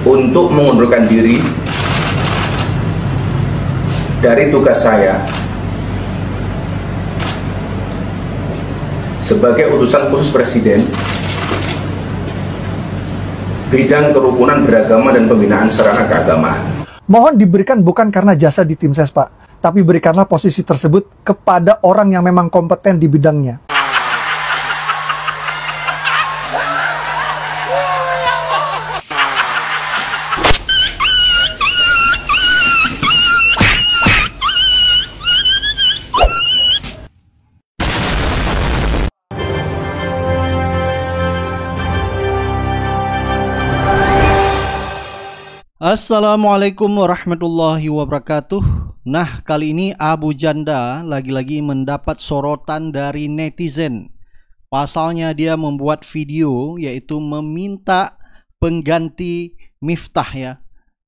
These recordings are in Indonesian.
untuk mengundurkan diri dari tugas saya sebagai utusan khusus Presiden bidang kerukunan beragama dan pembinaan sarana keagamaan. Mohon diberikan bukan karena jasa di tim ses, Pak, tapi berikanlah posisi tersebut kepada orang yang memang kompeten di bidangnya. Assalamualaikum warahmatullahi wabarakatuh. Nah, kali ini Abu Janda lagi-lagi mendapat sorotan dari netizen. Pasalnya dia membuat video yaitu meminta pengganti Miftah ya.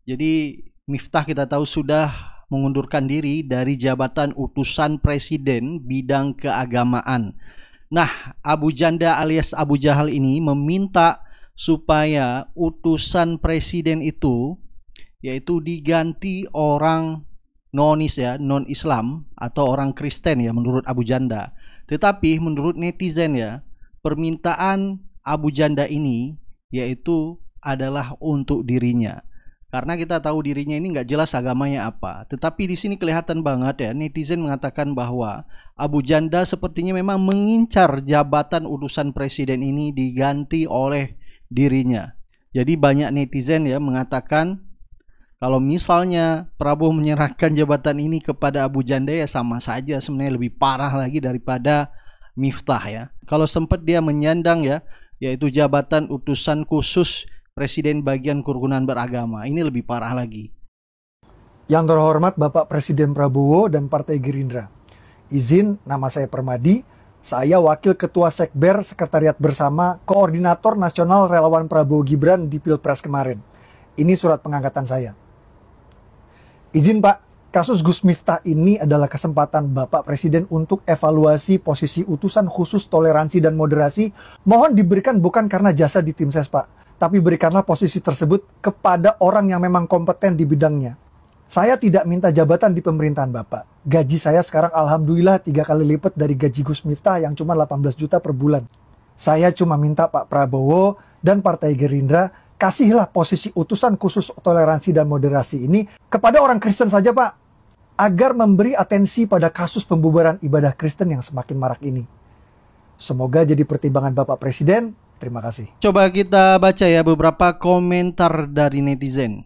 Jadi Miftah kita tahu sudah mengundurkan diri dari jabatan utusan presiden bidang keagamaan. Nah, Abu Janda alias Abu Jahal ini meminta supaya utusan presiden itu yaitu diganti orang nonis ya, non-Islam atau orang Kristen ya menurut Abu Janda. Tetapi menurut netizen ya, permintaan Abu Janda ini yaitu adalah untuk dirinya. Karena kita tahu dirinya ini nggak jelas agamanya apa. Tetapi di sini kelihatan banget ya, netizen mengatakan bahwa Abu Janda sepertinya memang mengincar jabatan utusan presiden ini diganti oleh dirinya. Jadi banyak netizen ya mengatakan kalau misalnya Prabowo menyerahkan jabatan ini kepada Abu Janda ya sama saja, sebenarnya lebih parah lagi daripada Miftah ya. Kalau sempat dia menyandang ya, yaitu jabatan utusan khusus Presiden bagian kerukunan beragama, ini lebih parah lagi. Yang terhormat Bapak Presiden Prabowo dan Partai Gerindra. Izin, nama saya Permadi, saya Wakil Ketua Sekber Sekretariat Bersama Koordinator Nasional Relawan Prabowo Gibran di Pilpres kemarin. Ini surat pengangkatan saya. Izin Pak, kasus Gus Miftah ini adalah kesempatan Bapak Presiden untuk evaluasi posisi utusan khusus toleransi dan moderasi. Mohon diberikan bukan karena jasa di tim ses Pak, tapi berikanlah posisi tersebut kepada orang yang memang kompeten di bidangnya. Saya tidak minta jabatan di pemerintahan Bapak. Gaji saya sekarang alhamdulillah 3 kali lipat dari gaji Gus Miftah yang cuma 18 juta per bulan. Saya cuma minta Pak Prabowo dan Partai Gerindra kasihlah posisi utusan khusus toleransi dan moderasi ini kepada orang Kristen saja Pak, agar memberi atensi pada kasus pembubaran ibadah Kristen yang semakin marak ini. Semoga jadi pertimbangan Bapak Presiden. Terima kasih. Coba kita baca ya beberapa komentar dari netizen.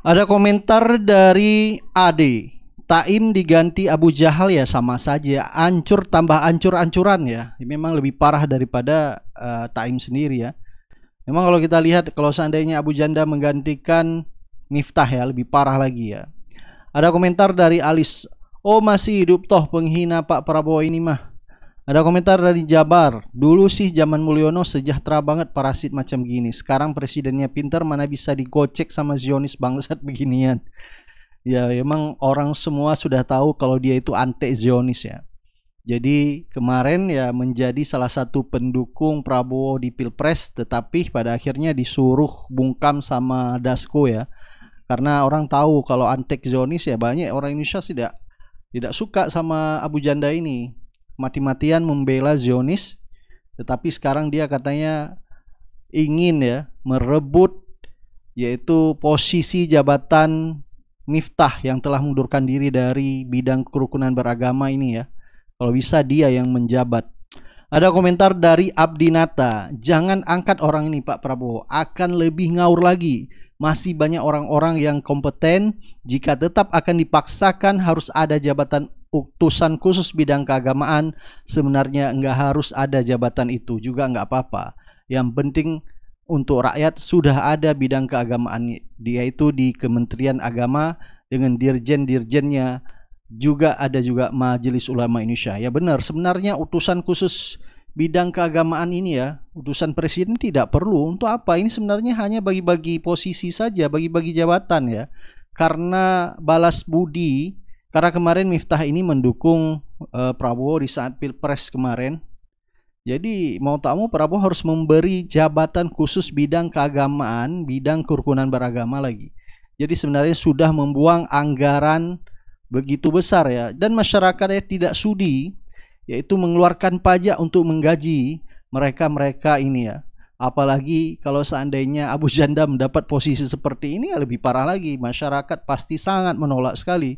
Ada komentar dari Ade, Taim diganti Abu Jahal ya sama saja, ancur tambah ancur-ancuran ya. Memang lebih parah daripada Taim sendiri ya. Memang kalau kita lihat kalau seandainya Abu Janda menggantikan Miftah ya lebih parah lagi ya. Ada komentar dari Alis, oh masih hidup toh penghina Pak Prabowo ini mah. Ada komentar dari Jabar, dulu sih zaman Mulyono sejahtera banget parasit macam gini. Sekarang presidennya pintar mana bisa digocek sama Zionis bangsat beginian. Ya memang orang semua sudah tahu kalau dia itu anti Zionis ya. Jadi kemarin ya menjadi salah satu pendukung Prabowo di Pilpres, tetapi pada akhirnya disuruh bungkam sama Dasko ya. Karena orang tahu kalau antek Zionis ya banyak orang Indonesia tidak suka sama Abu Janda ini. Mati-matian membela Zionis, tetapi sekarang dia katanya ingin ya merebut yaitu posisi jabatan Miftah yang telah mundurkan diri dari bidang kerukunan beragama ini ya. Kalau bisa dia yang menjabat. Ada komentar dari Abdinata, jangan angkat orang ini Pak Prabowo, akan lebih ngaur lagi. Masih banyak orang-orang yang kompeten, jika tetap akan dipaksakan harus ada jabatan utusan khusus bidang keagamaan, sebenarnya nggak harus ada jabatan itu, juga nggak apa-apa. Yang penting untuk rakyat sudah ada bidang keagamaan, yaitu di Kementerian Agama dengan dirjen-dirjennya. Juga ada juga Majelis Ulama Indonesia. Ya benar, sebenarnya utusan khusus bidang keagamaan ini ya, utusan presiden tidak perlu. Untuk apa? Ini sebenarnya hanya bagi-bagi posisi saja, bagi-bagi jabatan ya. Karena balas budi, karena kemarin Miftah ini mendukung Prabowo di saat Pilpres kemarin. Jadi mau tak mau Prabowo harus memberi jabatan khusus bidang keagamaan, bidang kerukunan beragama lagi. Jadi sebenarnya sudah membuang anggaran begitu besar ya, dan masyarakatnya tidak sudi, yaitu mengeluarkan pajak untuk menggaji mereka-mereka ini ya. Apalagi kalau seandainya Abu Janda mendapat posisi seperti ini ya lebih parah lagi, masyarakat pasti sangat menolak sekali.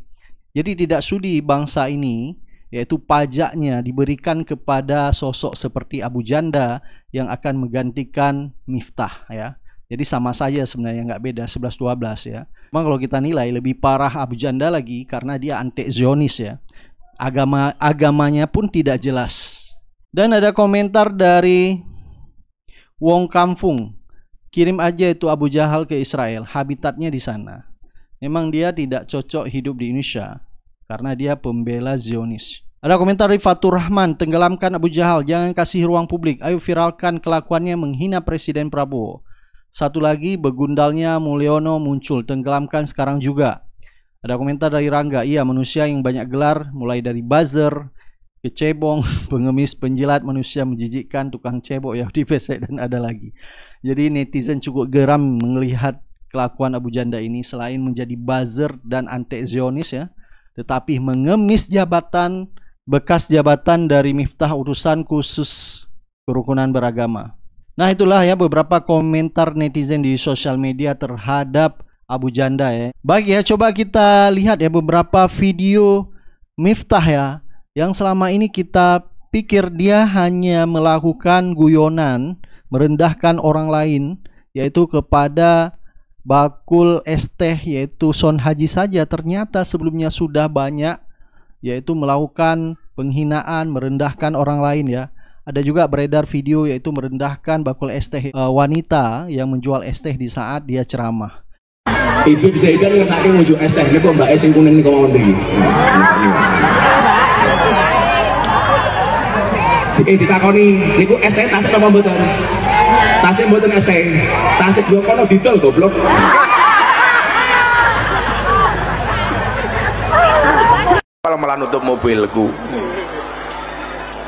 Jadi tidak sudi bangsa ini, yaitu pajaknya diberikan kepada sosok seperti Abu Janda yang akan menggantikan Miftah ya. Jadi sama saja sebenarnya, nggak beda 11-12 ya. Memang kalau kita nilai lebih parah Abu Janda lagi karena dia anti-Zionis ya. Agamanya pun tidak jelas. Dan ada komentar dari Wong Kampung, kirim aja itu Abu Jahal ke Israel, habitatnya di sana. Memang dia tidak cocok hidup di Indonesia karena dia pembela Zionis. Ada komentar dari Fatur Rahman, tenggelamkan Abu Jahal, jangan kasih ruang publik, ayo viralkan kelakuannya menghina Presiden Prabowo. Satu lagi, begundalnya Mulyono muncul, tenggelamkan sekarang juga. Ada komentar dari Rangga, iya manusia yang banyak gelar, mulai dari buzzer, kecebong, pengemis, penjilat, manusia menjijikkan, tukang cebok, Yahudi pesek, dan ada lagi. Jadi netizen cukup geram melihat kelakuan Abu Janda ini, selain menjadi buzzer dan anti-Zionis ya, tetapi mengemis jabatan, bekas jabatan dari Miftah urusan khusus kerukunan beragama. Nah itulah ya beberapa komentar netizen di sosial media terhadap Abu Janda ya. Baik ya, coba kita lihat ya beberapa video Miftah ya, yang selama ini kita pikir dia hanya melakukan guyonan, merendahkan orang lain, yaitu kepada bakul es teh yaitu Son Haji saja. Ternyata sebelumnya sudah banyak, yaitu melakukan penghinaan, merendahkan orang lain ya. Ada juga beredar video yaitu merendahkan bakul es teh wanita yang menjual es teh di saat dia ceramah. Ibu bisa ikan ngesake ngujuk es teh niku mbak es sing kuning niku mawon mriki. Ditakoni niku es teh tasik apa mboten? Tasik mboten es teh. Tasik yo kono didol goblok. Kalau malah nutup mobilku.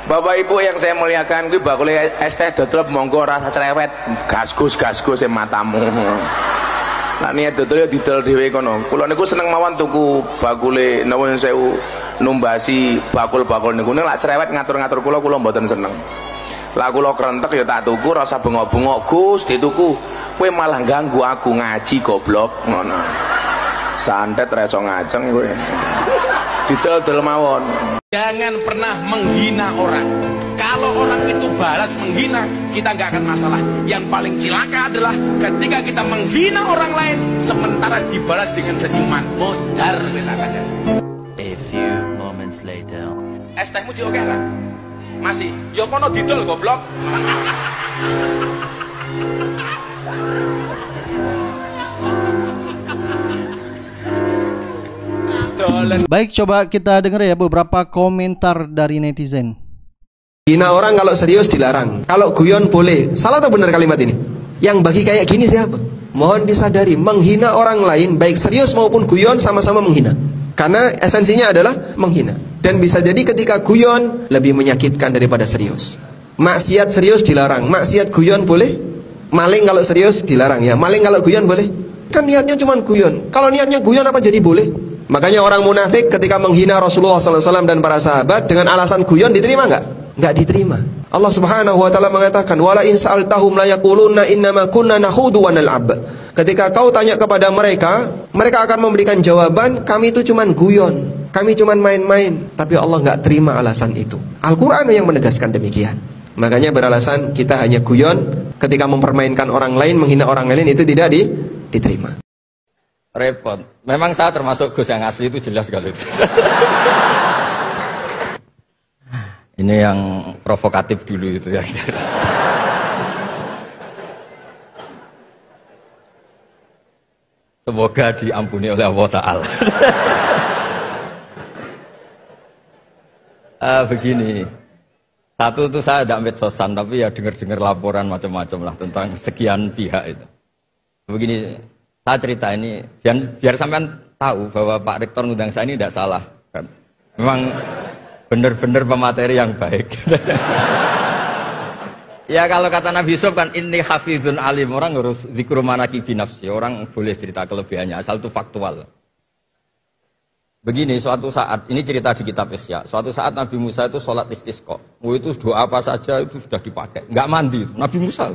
Bapak Ibu yang saya muliakan, gue bakul es teh dodol monggo rasa cerewet, gaskus yang matamu. Nah niat dodol ya didol dhewe kono. Kula niku seneng mawon tuku bakule nuwun sewu numbasi bakul-bakul niku nek lak cerewet ngatur-ngatur kula mboten seneng. Lah kula krentek ya tak tuku rasa bengok-bengok Gus dituku. Kowe malah ganggu aku ngaji goblok ngono. Santet ra iso ngajeng kowe. Didol-dol mawon. Jangan pernah menghina orang. Kalau orang itu balas menghina, kita nggak akan masalah. Yang paling cilaka adalah ketika kita menghina orang lain, sementara dibalas dengan senyuman. Modar kita kata. A few moments later. Es tehmu oke ra? Masih. Yo kono didol goblok. Baik, coba kita dengar ya beberapa komentar dari netizen. Hina orang kalau serius dilarang, kalau guyon boleh. Salah atau benar kalimat ini? Yang bagi kayak gini siapa? Mohon disadari, menghina orang lain baik serius maupun guyon sama-sama menghina. Karena esensinya adalah menghina. Dan bisa jadi ketika guyon lebih menyakitkan daripada serius. Maksiat serius dilarang, maksiat guyon boleh. Maling kalau serius dilarang ya. Maling kalau guyon boleh. Kan niatnya cuma guyon. Kalau niatnya guyon apa jadi boleh? Makanya orang munafik ketika menghina Rasulullah SAW dan para sahabat dengan alasan guyon diterima nggak? Nggak diterima. Allah Subhanahu Wa Taala mengatakan, wala in sa'altahum la yaquluna innama kunna nakhudu wa nal'ab. Ketika kau tanya kepada mereka, mereka akan memberikan jawaban, kami itu cuman guyon, kami cuman main-main. Tapi Allah nggak terima alasan itu. Al-Quran yang menegaskan demikian. Makanya beralasan kita hanya guyon ketika mempermainkan orang lain, menghina orang lain itu tidak diterima. Repot. Memang saya termasuk Gus yang asli itu jelas kalau itu. Ini yang provokatif dulu itu ya. Semoga diampuni oleh Allah Ta'ala. Begini. Satu itu saya tidak medsosan, tapi ya dengar-dengar laporan macam-macam lah tentang sekian pihak itu. Begini. Saya cerita ini biar sampean tahu bahwa Pak Rektor ngundang saya ini tidak salah kan. Memang benar-benar pemateri yang baik. Ya kalau kata Nabi Yusuf kan ini hafizun alim, orang harus zikru manaki binafsi, orang boleh cerita kelebihannya asal itu faktual. Begini, suatu saat, ini cerita di kitab Ihya, suatu saat Nabi Musa itu sholat istisqa, itu doa apa saja itu sudah dipakai, nggak mandi, Nabi Musa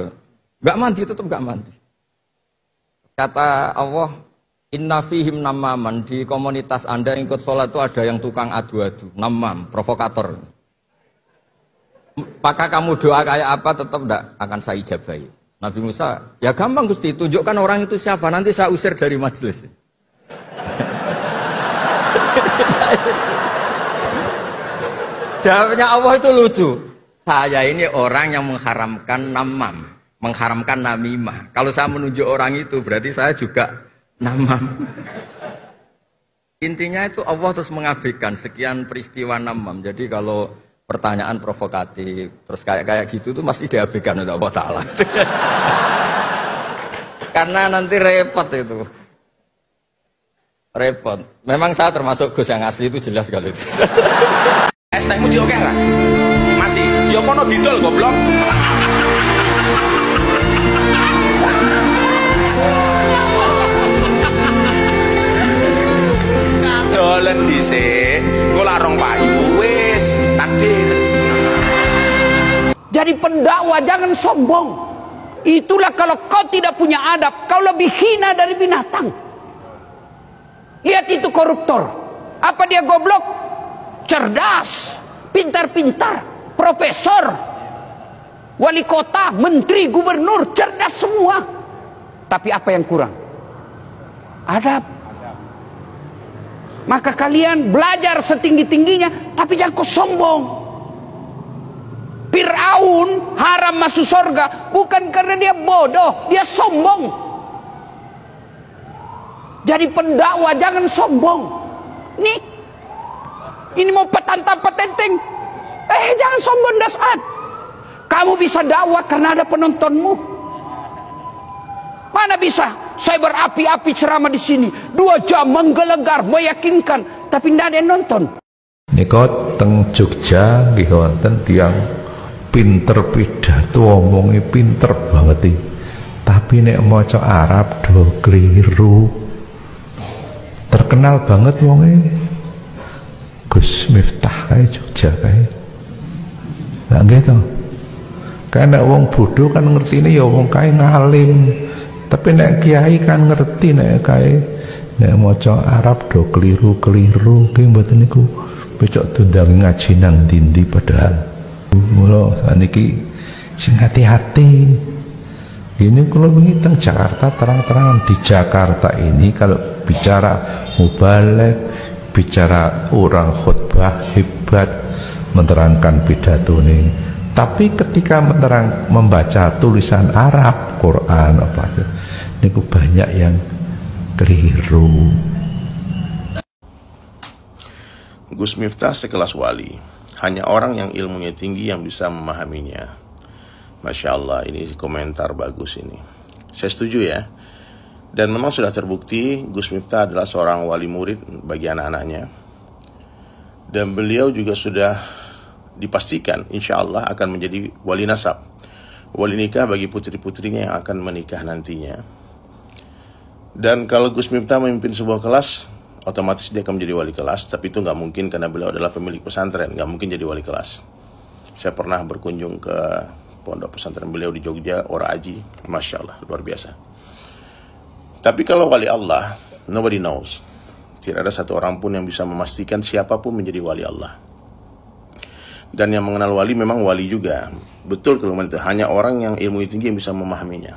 nggak mandi, tetap nggak mandi. Kata Allah, inna fihim namaman, di komunitas anda yang ikut sholat itu ada yang tukang adu-adu, namam, provokator. Maka kamu doa kayak apa tetap tidak akan saya ijabahi. Nabi Musa, ya gampang Gusti, tunjukkan orang itu siapa, nanti saya usir dari majelis. Jawabnya Allah itu lucu. Saya ini orang yang mengharamkan namam, mengharamkan namimah. Kalau saya menunjuk orang itu berarti saya juga namam. Intinya itu Allah terus mengabaikan sekian peristiwa namam. Jadi kalau pertanyaan provokatif terus kayak gitu tuh masih diabaikan oleh Allah Ta'ala. Karena nanti repot itu. Repot. Memang saya termasuk Gus yang asli itu jelas kalau itu. Es tehmu di oke lah. Masih. Ya kono didol goblok. Dolen dhisik, kula rong payu wis takdir. Jadi pendakwa jangan sombong. Itulah kalau kau tidak punya adab, kau lebih hina dari binatang. Lihat itu koruptor. Apa dia goblok? Cerdas, pintar-pintar, profesor, wali kota, menteri, gubernur, cerdas semua. Tapi apa yang kurang? Adab. Maka kalian belajar setinggi-tingginya, tapi jangan kau sombong. Fir'aun haram masuk surga bukan karena dia bodoh, dia sombong. Jadi pendakwa jangan sombong. Ini mau petantang-petenteng. Jangan sombong dasar. Kamu bisa dakwah karena ada penontonmu. Mana bisa? Saya berapi-api ceramah di sini 2 jam menggelegar, meyakinkan, tapi tidak ada yang nonton. Niku teng Jogja nggih wonten tiyang pinter pidato, omongnya pinter banget iki. Tapi nek maca Arab do keliru. Terkenal banget wonge Gus Miftah kae Jogja kae. Lah nggih to. Kae nek wong bodoh kan ngertine ya wong kae ngalim. Tapi nek kiai kan ngerti nek kae nek maca Arab do keliru-keliru ki mboten niku becok tundang ngaji nang ndi padahal. Mula saniki sing hati-hati. Ini kalau begini teng Jakarta terang-terangan di Jakarta ini kalau bicara mubalek, bicara orang khutbah hebat menerangkan pidato nih. Tapi ketika membaca tulisan Arab, Quran apa itu, ini banyak yang keliru. Gus Miftah sekelas wali, hanya orang yang ilmunya tinggi yang bisa memahaminya. Masya Allah, ini komentar bagus ini. Saya setuju ya. Dan memang sudah terbukti Gus Miftah adalah seorang wali murid bagi anak-anaknya. Dan beliau juga sudah dipastikan insya Allah akan menjadi wali nasab, wali nikah bagi putri-putrinya yang akan menikah nantinya. Dan kalau Gus Miftah memimpin sebuah kelas, otomatis dia akan menjadi wali kelas. Tapi itu nggak mungkin karena beliau adalah pemilik pesantren, nggak mungkin jadi wali kelas. Saya pernah berkunjung ke pondok pesantren beliau di Jogja, Ora Aji, Masya Allah, luar biasa. Tapi kalau wali Allah, nobody knows. Tidak ada satu orang pun yang bisa memastikan siapapun menjadi wali Allah. Dan yang mengenal wali memang wali juga. Betul kalau itu hanya orang yang ilmu tinggi yang bisa memahaminya.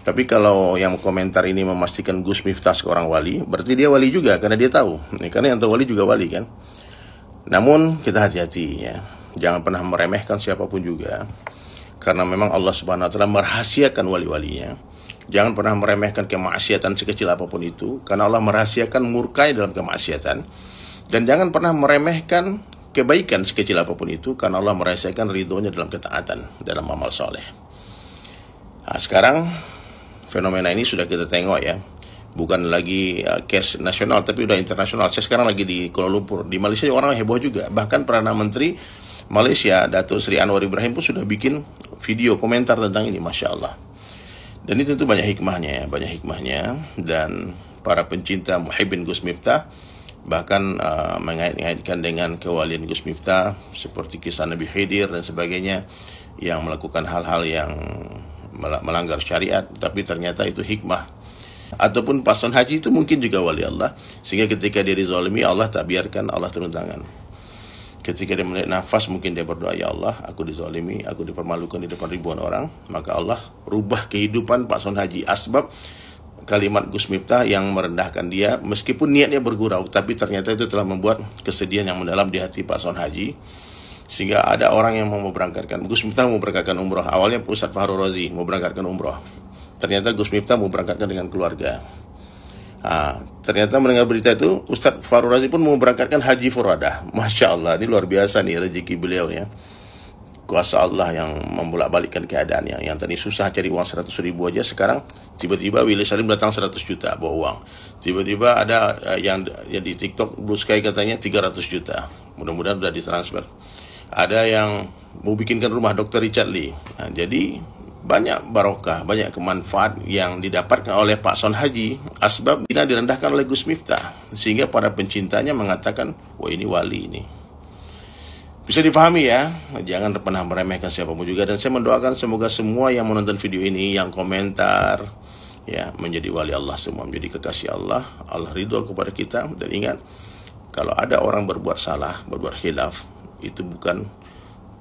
Tapi kalau yang komentar ini memastikan Gus Miftah seorang wali, berarti dia wali juga karena dia tahu. Karena yang tahu wali juga wali kan. Namun kita hati-hati ya. Jangan pernah meremehkan siapapun juga. Karena memang Allah Subhanahu wa taala merahasiakan wali-walinya. Jangan pernah meremehkan kemaksiatan sekecil apapun itu, karena Allah merahasiakan murkai dalam kemaksiatan. Dan jangan pernah meremehkan kebaikan sekecil apapun itu, karena Allah merahasiakan ridhonya dalam ketaatan, dalam amal soleh. Nah, sekarang fenomena ini sudah kita tengok ya. Bukan lagi case nasional, tapi udah internasional. Saya sekarang lagi di Kuala Lumpur. Di Malaysia orang heboh juga. Bahkan Perdana Menteri Malaysia, Datuk Seri Anwar Ibrahim pun sudah bikin video komentar tentang ini, Masya Allah. Dan ini tentu banyak hikmahnya ya, banyak hikmahnya. Dan para pencinta Muhyiddin Gus Miftah bahkan mengait-ngaitkan dengan kewalian Gus Miftah seperti kisah Nabi Khidir dan sebagainya, yang melakukan hal-hal yang melanggar syariat, tapi ternyata itu hikmah. Ataupun pason haji itu mungkin juga wali Allah, sehingga ketika dia dizalimi, Allah tak biarkan, Allah turun tangan. Ketika dia melihat nafas, mungkin dia berdoa, ya Allah, aku dizalimi, aku dipermalukan di depan ribuan orang, maka Allah rubah kehidupan pason haji. Asbab kalimat Gus Miftah yang merendahkan dia, meskipun niatnya bergurau, tapi ternyata itu telah membuat kesedihan yang mendalam di hati pason haji. Sehingga ada orang yang mau berangkatkan, Gus Miftah mau berangkatkan umroh. Awalnya Ustadz Fahru Razi mau berangkatkan umroh, ternyata Gus Miftah mau berangkatkan dengan keluarga. Ternyata mendengar berita itu, Ustadz Fahru Razi pun mau berangkatkan haji furadah. Masya Allah, ini luar biasa nih rezeki beliau ya. Kuasa Allah yang membolak-balikkan keadaannya. Yang tadi susah cari uang 100 ribu aja, sekarang tiba-tiba Willy Salim datang 100 juta bawa uang. Tiba-tiba ada yang di TikTok Blue Sky katanya 300 juta. Mudah-mudahan sudah ditransfer. Ada yang mau bikinkan rumah Dr. Richard Lee. Jadi banyak barokah, banyak kemanfaat yang didapatkan oleh Pak Son Haji. Asbab bina direndahkan oleh Gus Miftah, sehingga para pencintanya mengatakan, wah ini wali ini. Bisa difahami ya, jangan pernah meremehkan siapapun juga. Dan saya mendoakan semoga semua yang menonton video ini, yang komentar, ya, menjadi wali Allah semua, menjadi kekasih Allah. Allah ridho kepada kita. Dan ingat, kalau ada orang berbuat salah, berbuat khilaf, itu bukan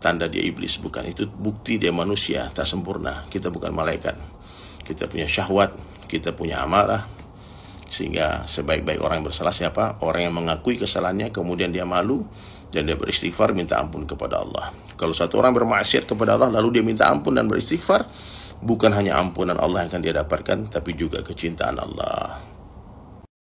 tanda dia iblis, bukan. Itu bukti dia manusia, tak sempurna. Kita bukan malaikat. Kita punya syahwat, kita punya amarah. Sehingga sebaik-baik orang yang bersalah siapa? Orang yang mengakui kesalahannya, kemudian dia malu, dan dia beristighfar, minta ampun kepada Allah. Kalau satu orang bermaksiat kepada Allah, lalu dia minta ampun dan beristighfar, bukan hanya ampunan Allah yang akan dia dapatkan, tapi juga kecintaan Allah.